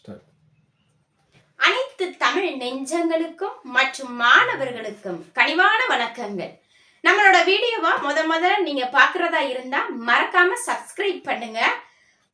Start. அனைத்து தமிழ் நெஞ்சங்களுக்கும் மற்றும் மாணவர்களுக்கும் கனிவான வணக்கங்கள். நம்மளோட வீடியோவை முதல்ல நீங்க பாக்குறதா இருந்தா மறக்காம சப்ஸ்கிரைப் பண்ணுங்க.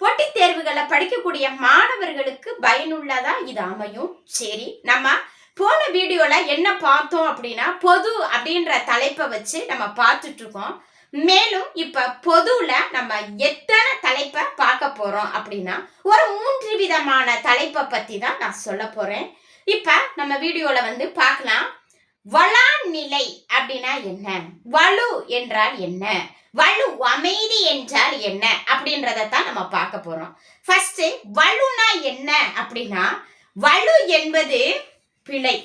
போட்டித் தேர்வுகளை படிக்கக்கூடிய மாணவர்களுக்கு பயனுள்ளதா இது அமையும். சரி, நம்ம போன வீடியோல என்ன பார்த்தோம் அப்படின்னா, பொது அப்படின்ற தலைப்பை வச்சு நம்ம பார்த்துட்டு இருக்கோம். மேலும் இப்ப பொதுல நம்ம எத்தனை தலைப்பை பார்க்க போறோம் அப்படின்னா, ஒரு 3 விதமான தலைப்பை பத்தி தான் நான் சொல்ல போறேன். இப்ப நம்ம வீடியோல பார்க்கலாம். வளாநிலை அப்படின்னா என்ன, வலு என்றால் என்ன, வலு அமைதி என்றால் என்ன அப்படின்றதான் நம்ம பார்க்க போறோம். ஃபர்ஸ்ட் வலுனா என்ன அப்படின்னா, வலு என்பது பிழை,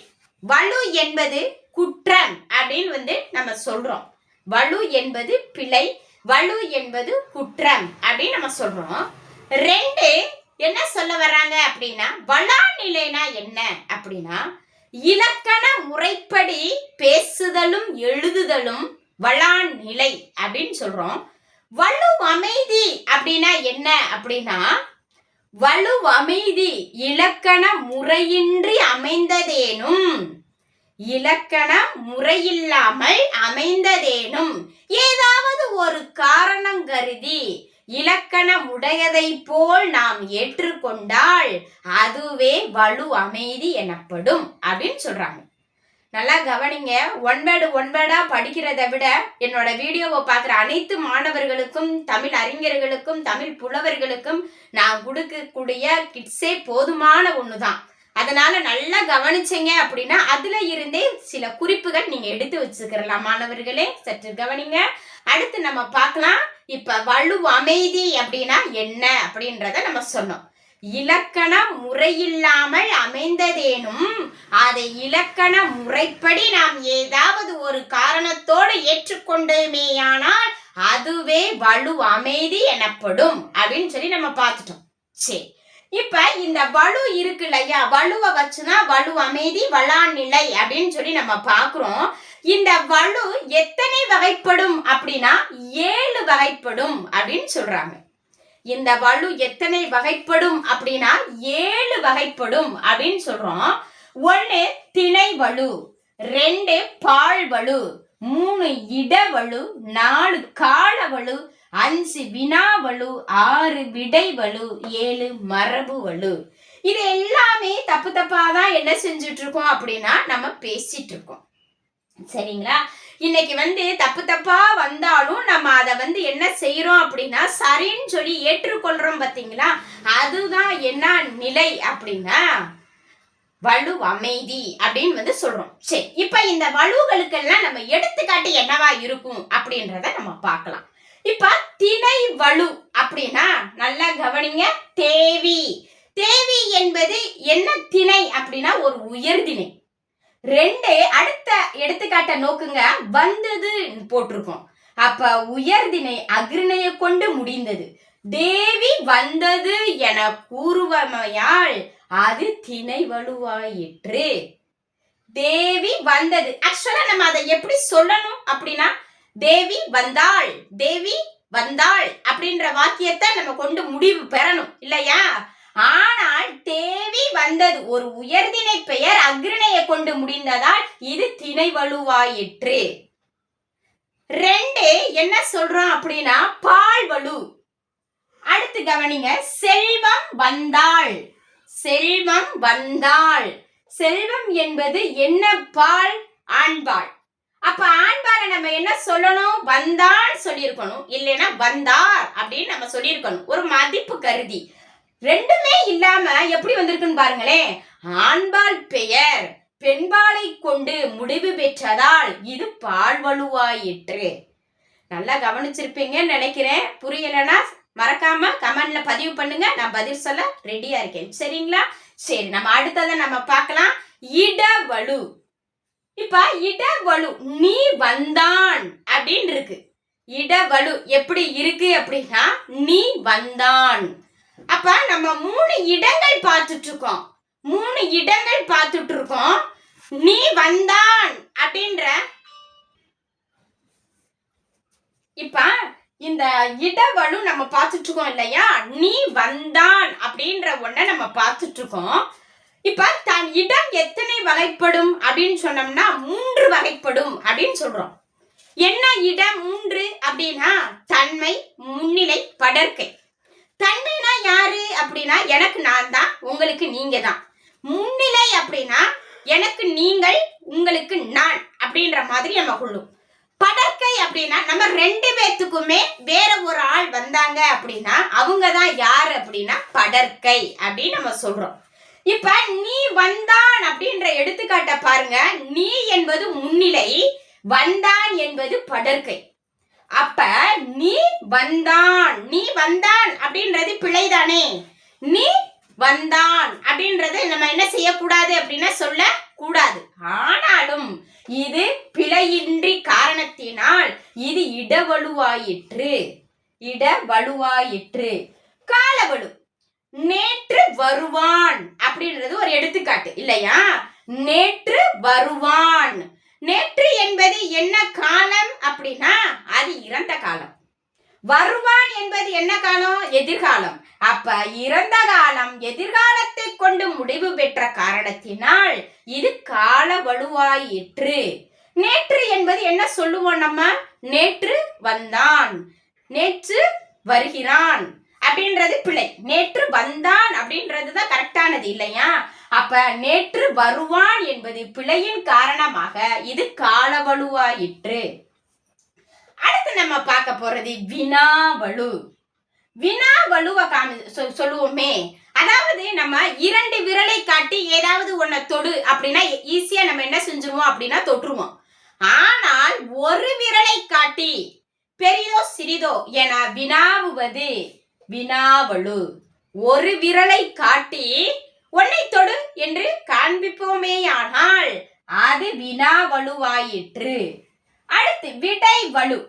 வலு என்பது குற்றம் அப்படின்னு நம்ம சொல்றோம். வலு என்பது பிழை, வலு என்பது குற்றம் அப்படின்னு நம்ம சொல்றோம். ரெண்டு என்ன சொல்ல வர்றாங்க அப்படின்னா, வளாநிலைனா என்ன அப்படின்னா, இலக்கண முறைப்படி பேசுதலும் எழுதுதலும் வளாநிலை அப்படின்னு சொல்றோம். வலு அமைதி அப்படின்னா என்ன அப்படின்னா, வலு அமைதி இலக்கண முறையின்றி அமைந்ததேனும், இலக்கண முறையில்லாமல் அமைந்ததேனும், ஏதாவது ஒரு காரணம் கருதி இலக்கணம் உடையதை போல் நாம் ஏற்றுக்கொண்டால் அதுவே வலு அமைதி எனப்படும் அப்படின்னு சொல்றாங்க. நல்லா கவனிங்க. ஒன்பேடா படிக்கிறத விட என்னோட வீடியோவை பார்க்குற அனைத்து மாணவர்களுக்கும், தமிழ் அறிஞர்களுக்கும், தமிழ் புலவர்களுக்கும் நான் கொடுக்கக்கூடிய கிட்ஸே போதுமான ஒண்ணுதான். அதனால நல்லா கவனிச்சீங்க அப்படின்னா அதுல இருந்தே சில குறிப்புகள் நீங்க எடுத்து வச்சுக்கலாம். மாணவர்களே சற்று கவனிங்க. அடுத்து நம்ம பார்க்கலாம். இப்ப வலு அமைதி அப்படின்னா என்ன அப்படின்றத நம்ம சொன்னோம். இலக்கண முறையில்லாமல் அமைந்ததேனும், அதை இலக்கண முறைப்படி நாம் ஏதாவது ஒரு காரணத்தோடு ஏற்றுக்கொண்டோமேயானால் அதுவே வலு அமைதி எனப்படும் அப்படின்னு சொல்லி நம்ம பார்த்துட்டோம். சரி, இப்ப இந்த வலு இருக்கு இல்லையா, வலுவை வச்சுதான் வலு அமைதி வளாநிலை அப்படின்னு சொல்லி நம்ம பார்க்கிறோம். இந்த வலு எத்தனை வகைப்படும் அப்படின்னா 7 வகைப்படும் அப்படின்னு சொல்றாங்க. இந்த வலு எத்தனை வகைப்படும் அப்படின்னா 7 வகைப்படும் அப்படின்னு சொல்றோம். 1 திணை வலு, 2 பால் வலு, 3 இடவலு, 4 கால வலு, 5 வினாவலு, 6 விடை வலு, 7 மரபு வலு. இது எல்லாமே தப்பாதான் என்ன செஞ்சுட்டு இருக்கோம் அப்படின்னா நம்ம பேசிட்டு இருக்கோம். சரிங்களா? இன்னைக்கு தப்பா வந்தாலும் நம்ம அதை என்ன செய்யறோம் அப்படின்னா சரின்னு சொல்லி ஏற்றுக்கொள்றோம். பாத்தீங்களா? அதுதான் என்ன நிலை அப்படின்னா வலு அமைதி அப்படின்னு சொல்றோம். சரி, இப்ப இந்த வலுகளுக்கெல்லாம் நம்ம எடுத்துக்காட்டு என்னவா இருக்கும் அப்படின்றத நம்ம பார்க்கலாம். இப்ப திணை வலு அப்படின்னா நல்லா கவனிங்க. தேவி, தேவி என்பது என்ன திணை அப்படின்னா ஒரு உயர்திணை. 2 அடுத்த எடுத்துக்காட்ட நோக்குங்க. வந்தது போட்டிருக்கோம். அப்ப உயர்திணை அக்ரிணையை கொண்டு முடிந்தது. தேவி வந்தது என கூறுவமையால் அது திணை வலுவாயிற்று. தேவி வந்தது. ஆக்சுவலா நம்ம அதை எப்படி சொல்லணும் அப்படின்னா, தேவி வந்தாள், தேவி வந்தாள் அப்படின்ற வாக்கியத்தை நம்ம கொண்டு முடிவு பெறணும் இல்லையா? ஆனால் தேவி வந்தது ஒரு உயர்திணை பெயர் அக்ரிணையை கொண்டு முடிந்ததால் இது திணை வலுவாயிற்று. 2 என்ன சொல்றோம் அப்படின்னா பால் வலு. அடுத்து கவனிங்க. செல்வம் வந்தாள், செல்வம் வந்தாள். செல்வம் என்பது என்ன பால்? ஆண்பால். அப்ப ஆண்பாலை நம்ம என்ன சொல்லணும்? வந்தாள் சொல்லியிருக்கணும், இல்லைன்னா வந்தார் அப்படின்னு நம்ம சொல்லியிருக்கணும் ஒரு மதிப்பு கருதி. ரெண்டுமே இல்லாம எப்படி வந்திருக்குன்னு பாருங்களேன். ஆண்பால் பெயர் பெண்பாலை கொண்டு முடிவு பெற்றதால் இது பால் வலுவாயிற்று. நல்லா கவனிச்சிருப்பீங்கன்னு நினைக்கிறேன். புரியலன்னா மறக்காம கமெண்ட்ல பதிவு பண்ணுங்க, நான் பதில் சொல்ல ரெடியா இருக்கேன். சரிங்களா? சரி, நம்ம அடுத்ததை நம்ம பார்க்கலாம். இடவலு. இப்ப இடவலு நீ வந்தான் அப்படின்னு இருக்கு. இடவலு எப்படி இருக்கு அப்படின்னா நீ வந்தான். அப்ப நம்ம 3 இடங்கள் பார்த்துட்டு இருக்கோம். 3 இடங்கள் பார்த்துட்டு இருக்கோம். நீ வந்தான் அப்படின்ற இப்ப இந்த இடவலு நம்ம பார்த்துட்டு இருக்கோம் இல்லையா, நீ வந்தான் அப்படின்ற ஒன்ன நம்ம பார்த்துட்டு இருக்கோம். இப்ப தன் இடம் எத்தனை வகைப்படும் அப்படின்னு சொன்னோம்னா 3 வகைப்படும் அப்படின்னு சொல்றோம். என்ன இடம் 3 அப்படின்னா தன்மை, முன்னிலை, படர்க்கை. தன்மைனா யாரு அப்படின்னா எனக்கு நான் தான், உங்களுக்கு நீங்க தான். முன்னிலை அப்படின்னா எனக்கு நீங்கள், உங்களுக்கு நான் அப்படின்ற மாதிரி நம்ம கொள்ளும். படர்க்கை அப்படின்னா நம்ம 2 பேத்துக்குமே வேற ஒரு ஆள் வந்தாங்க அப்படின்னா அவங்க தான் யார் அப்படின்னா படர்க்கை அப்படின்னு நம்ம சொல்றோம். இப்ப நீ வந்தான் அப்படின்ற எடுத்துக்காட்ட பாருங்க. நீ என்பது முன்னிலை, வந்தான் என்பது படர்க்கை. அப்ப நீ வந்தான், நீ வந்தான் அப்படின்றது பிழைதானே. நீ வந்தான் அப்படின்றது நம்ம என்ன செய்யக்கூடாது அப்படின்னா சொல்ல கூடாது. ஆனாலும் இது பிழையின்றி காரணத்தினால் இது இடவலுவாயிற்று. இடவலுவாயிற்று. காலவலு. நேற்று வருவான் அப்படின்றது ஒரு எடுத்துக்காட்டு இல்லையா. நேற்று வருவான். நேற்று என்பது என்ன காலம் அப்படின்னா அது இறந்த காலம். வருவான் என்பது என்ன காலம்? எதிர்காலம். அப்ப இறந்த காலம் எதிர்காலத்தை கொண்டு முடிவு பெற்ற காரணத்தினால் இது கால வலுவாயிற்று. நேற்று என்பது என்ன சொல்லுவோம் நம்ம? நேற்று வந்தான், நேற்று வருகிறான் அப்படின்றது பிழை. நேற்று வந்தான் அப்படின்றதுதான் கரெக்டானது இல்லையா. அப்ப நேற்று வருவான் என்பது பிழையின் காரணமாக இது கால வலுவாயிற்று. அடுத்து நம்ம பார்க்க போறது வினாவலு. வினாவலுவை சொல்லுவோமே, அதாவது நம்ம 2 விரலை காட்டி ஏதாவது ஒன்ன தொடு அப்படின்னா ஈஸியா நம்ம என்ன செஞ்சிருவோம் அப்படின்னா தொற்றுவோம். ஆனால் ஒரு விரலை காட்டி பெரிதோ சிறிதோ என வினாவுவது வினாவலு. ஒரு விரலை காட்டி ஒன்னை தொடு என்று காண்பிப்போமேயானால் அது வினாவலுவாயிற்று. அடுத்து விடை வலு.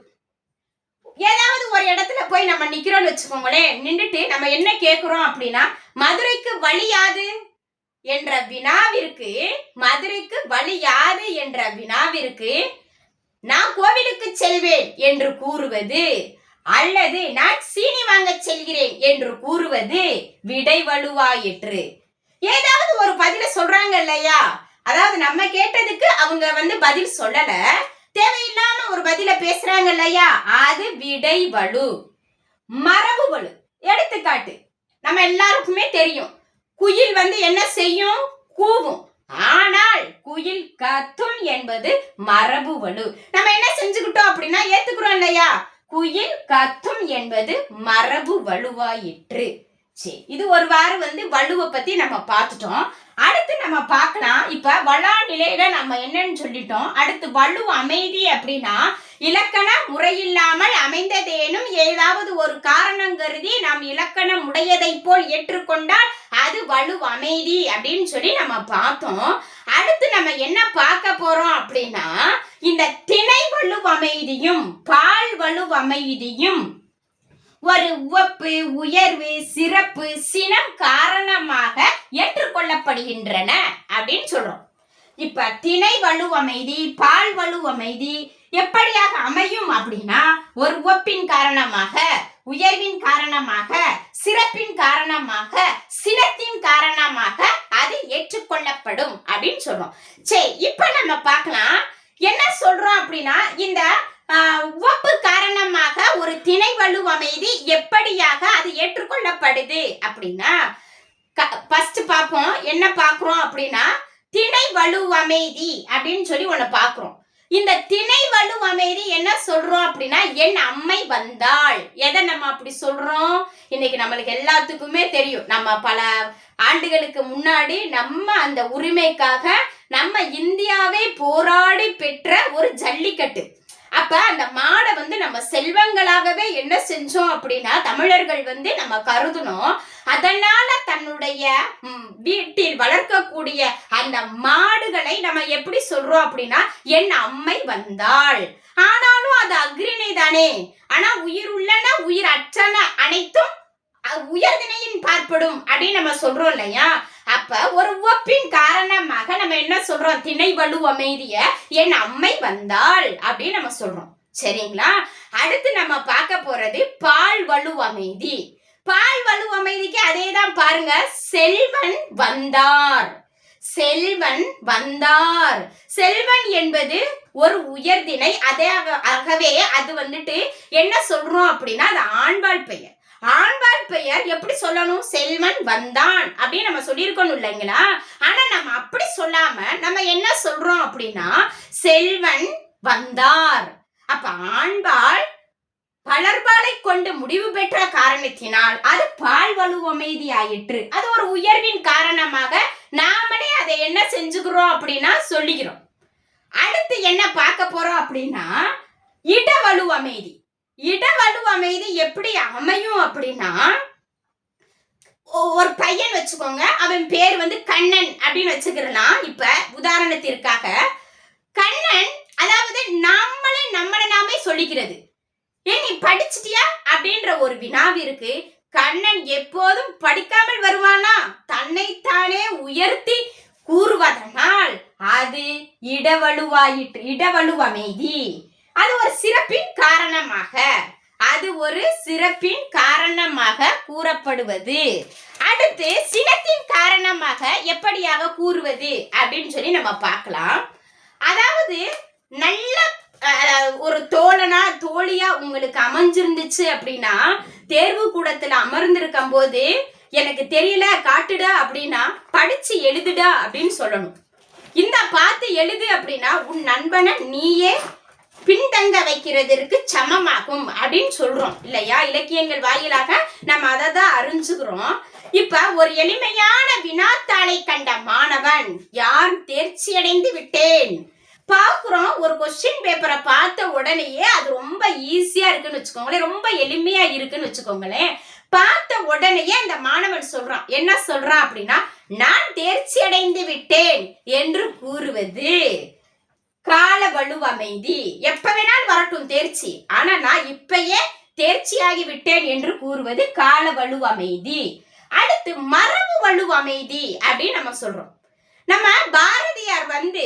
ஏதாவது ஒரு இடத்துல போய் நம்ம நிக்கிறோம்னு வச்சுக்கோங்களேன். நின்றுட்டு நம்ம என்ன கேட்கிறோம் அப்படின்னா மதுரைக்கு வழி யாது என்ற வினாவிற்கு, மதுரைக்கு வழி யாது என்ற வினாவிற்கு நான் கோவிலுக்கு செல்வேன் என்று கூறுவது அல்லது நான் சீனி வாங்க செல்கிறேன் என்று கூறுவது விடை வலுவாயிற்று. ஏதாவது ஒரு பதில சொல்றாங்க இல்லையா, அதாவது நம்ம கேட்டதுக்கு அவங்க பதில் சொல்லல, தேவையில்லாம ஒரு பதில பேசுறாங்க இல்லையா, அது விடை வலு. மரபு வலு. எடுத்துக்காட்டு நம்ம எல்லாருக்குமே தெரியும். குயில் என்ன செய்யும்? கூவும். ஆனால் குயில் கத்தும் என்பது மரபு வலு. நம்ம என்ன செஞ்சுக்கிட்டோம் அப்படின்னா ஏத்துக்கிறோம் இல்லையா, குயில் கத்தும் என்பது மரபு வலுவாயிற்று. சரி, இது ஒரு வாரம் வலுவை பத்தி நம்ம பார்த்துட்டோம். அடுத்து நம்ம பார்க்கலாம். இப்ப வளா நிலையில நம்ம என்னன்னு சொல்லிட்டோம். அடுத்து வலு அமைதி அப்படின்னா இலக்கண முறையில்லாமல் அமைந்ததேனும் ஏதாவது ஒரு காரணம் கருதி நாம் இலக்கணம் உடையதை போல் ஏற்றுக்கொண்டால் அது வலு அமைதி அப்படின்னு சொல்லி நம்ம பார்த்தோம். அடுத்து நம்ம என்ன பார்க்க போறோம் அப்படின்னா இந்த திணை வலு அமைதியும் பால் வலு அமைதியும் ஒரு உவப்பு, உயர்வு, சிறப்பு, சினம் காரணமாக ஏற்றுக்கொள்ளப்படுகின்றன அப்படின்னு சொல்றோம். இப்ப திணை வலு அமைதி, பால் வலு அமைதி எப்படியாக அமையும் அப்படின்னா ஒரு உவப்பின் காரணமாக, உயர்வின் காரணமாக, சிறப்பின் காரணமாக, சினத்தின் காரணமாக அது ஏற்றுக்கொள்ளப்படும் அப்படின்னு சொல்றோம். சரி, இப்ப நம்ம பார்க்கலாம் என்ன சொல்றோம் அப்படின்னா இந்த உவப்பு காரணமாக ஒரு திணை வலு அமைதி எப்படியாக அது ஏற்றுக்கொள்ளப்படுது அப்படின்னா ஃபர்ஸ்ட் பார்ப்போம். என்ன பார்க்கிறோம் அப்படின்னா திணை வலு அமைதி அப்படின்னு சொல்லி ஒண்ணு பார்க்கிறோம். இந்த திணை வலு அமைதி என்ன சொல்றோம் அப்படின்னா என் அம்மை வந்தாள். எதை நம்ம அப்படி சொல்றோம்? இன்னைக்கு நம்மளுக்கு எல்லாத்துக்குமே தெரியும். நம்ம பல ஆண்டுகளுக்கு முன்னாடி நம்ம அந்த உரிமைக்காக நம்ம இந்தியாவை போராடி பெற்ற ஒரு ஜல்லிக்கட்டு. அப்ப அந்த மாடை நம்ம செல்வங்களாகவே என்ன செஞ்சோம் அப்படின்னா தமிழர்கள் நம்ம கருதணும். அதனால தன்னுடைய வீட்டில் வளர்க்கக்கூடிய அந்த மாடுகளை நம்ம எப்படி சொல்றோம் அப்படின்னா என் அம்மை வந்தாள். ஆனாலும் அது அக்ரிணை தானே. ஆனா உயிர் உள்ளன உயிர் அற்றன அனைத்தும் உயர்திணையின் பார்ப்படும் அப்படின்னு நம்ம சொல்றோம் இல்லையா. அப்ப ஒரு உவப்பின் காரணமாக நம்ம என்ன சொல்றோம்? திணை வலு அமைதிய என் அம்மை வந்தாள் அப்படின்னு நம்ம சொல்றோம். சரிங்களா? அடுத்து நம்ம பார்க்க போறது பால் வலு அமைதி. பால் வலு அமைதிக்கு அதேதான் பாருங்க. செல்வன் வந்தார், செல்வன் வந்தார். செல்வன் என்பது ஒரு உயர்திணை. ஆகவே அது வந்துட்டு என்ன சொல்றோம் அப்படின்னா அது ஆண்பால் பெயர். ஆண்பால் பெயர் எப்படி சொல்லணும்? செல்வன் வந்தான் அப்படின்னு நம்ம சொல்லியிருக்கணும் இல்லைங்களா? ஆனா நம்ம அப்படி சொல்லாம நம்ம என்ன சொல்றோம் அப்படின்னா செல்வன் வந்தார். அப்ப ஆண்பால் பலர்பாலை கொண்டு முடிவு பெற்ற காரணத்தினால் அது பால் வலு அமைதி ஆயிற்று. அது ஒரு உயர்வின் காரணமாக நாமளே அதை என்ன செஞ்சுக்கிறோம் அப்படின்னா சொல்லிக்கிறோம். அடுத்து என்ன பார்க்க போறோம் அப்படின்னா இடவலு அமைதி. இடவலு அமைதி எப்படி அமையும் அப்படின்னா ஒரு பையன் வச்சுக்கோங்க, அவன் பேர் வந்து கண்ணன் அப்படின்னு வச்சுக்கிறலாம். இப்ப உதாரணத்திற்காக கண்ணன், அதாவது நம்மளை நாமே சொல்லிக்கிறது. ஏன் நீ படிச்சிட்டியா அப்படின்ற ஒரு வினாவிற்கு கண்ணன் எப்போதும் படிக்காமல் வருவானா? தன்னைத்தானே உயர்த்தி கூறுவதனால் அது இடவலுவாயிற்று, இடவலு அமைதி. அது ஒரு சிறப்பின் காரணமாக, அது ஒரு சிறப்பின் காரணமாக கூறப்படுவது. அடுத்து சினத்தின் காரணமாக எப்படியாக கூறுவது அப்படின்னு சொல்லி நம்ம பார்க்கலாம். அதாவது நல்ல ஒரு தோழனா தோழியா உங்களுக்கு அமைஞ்சிருந்துச்சு அப்படின்னா தேர்வு கூடத்துல அமர்ந்திருக்கும் போது எனக்கு தெரியல காட்டுடா அப்படின்னா படிச்சு எழுதுடா அப்படின்னு சொல்லணும். இந்த பார்த்து எழுது அப்படின்னா உன் நண்பனை நீயே பின்தங்க வைக்கிறதற்கு சமமாகும் அப்படின்னு சொல்றோம் இல்லையா? இலக்கியங்கள் வாயிலாக நம்ம அதை தான் அறிஞ்சுக்கிறோம். இப்ப ஒரு எளிமையான வினாத்தாளை கண்ட மாணவன் யார் தேர்ச்சி அடைந்து விட்டேன் பாக்குறோம். ஒரு கொஸ்டின் பேப்பரை பார்த்த உடனேயே அது ரொம்ப ஈஸியா இருக்குன்னு வச்சுக்கோங்களேன், ரொம்ப எளிமையா இருக்குன்னு வச்சுக்கோங்களேன். பார்த்த உடனேயே அந்த மாணவன் சொல்றான், என்ன சொல்றான் அப்படின்னா நான் தேர்ச்சி அடைந்து விட்டேன் என்று கூறுவது கால வலு அமைதி. எப்ப வேணாலும் வரட்டும் தேர்ச்சி, ஆனா நான் இப்பயே தேர்ச்சியாகி விட்டேன் என்று கூறுவது கால வலு அமைதி. அடுத்து மரபு வலு அமைதி அப்படின்னு நம்ம சொல்றோம். நம்ம பாரதியார் வந்து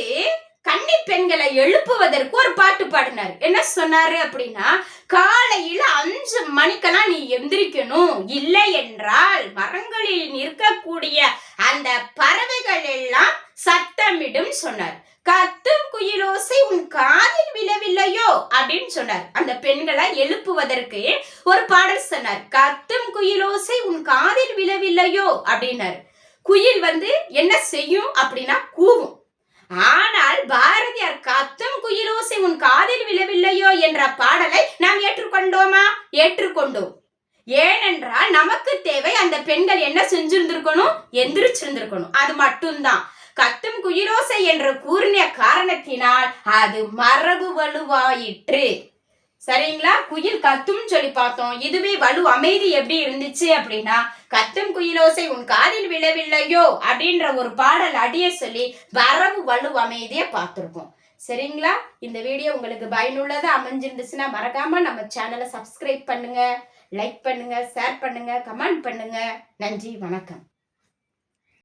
கன்னி பெண்களை எழுப்புவதற்கு ஒரு பாட்டு பாடினார். என்ன சொன்னாரு அப்படின்னா காலையில் 5 மணிக்கெல்லாம் நீ எந்திரிக்கணும், இல்லை என்றால் மரங்களில் நிற்கக்கூடிய அந்த பறவைகள் எல்லாம் சத்தமிடும் சொன்னார். கத்தும் குயிலோசை உன் காதில் விழவில்லையோ அப்படின்னு சொன்னார். அந்த பெண்களை எழுப்புவதற்கு ஒரு பாடல் சொன்னார். கத்தும் குயிலோசை உன் காதில் விழவில்லையோ அப்படின்னாரு. குயில் வந்து என்ன செய்யும் அப்படின்னா கூவும். ஆனால் பாரதியார் கத்தும் குயிலோசை உன் காதில் விழவில்லையோ என்ற பாடலை நாம் ஏற்றுக்கொண்டோமா? ஏற்றுக்கொண்டோம். ஏனென்றால் நமக்கு தேவை அந்த பெண்கள் என்ன செஞ்சிருந்திருக்கணும்? எந்திரிச்சிருந்திருக்கணும். அது மட்டும்தான். கத்தும் குயிலோசை என்று கூறின காரணத்தினால் அது மரபு வலுவாயிற்று. சரிங்களா? குயில் கத்தும் சொல்லி பார்த்தோம். இதுவே வலு அமைதி எப்படி இருந்துச்சு அப்படின்னா கத்தும் குயிலோசை உன் காதில் விழவில்லையோ அப்படின்ற ஒரு பாடல் அடிய சொல்லி மரபு வலு அமைதியை பார்த்திருக்கோம். சரிங்களா? இந்த வீடியோ உங்களுக்கு பயனுள்ளதா அமைஞ்சிருந்துச்சுன்னா மறக்காம நம்ம சேனலை சப்ஸ்கிரைப் பண்ணுங்க, லைக் பண்ணுங்க, ஷேர் பண்ணுங்க, கமெண்ட் பண்ணுங்க. நன்றி, வணக்கம்.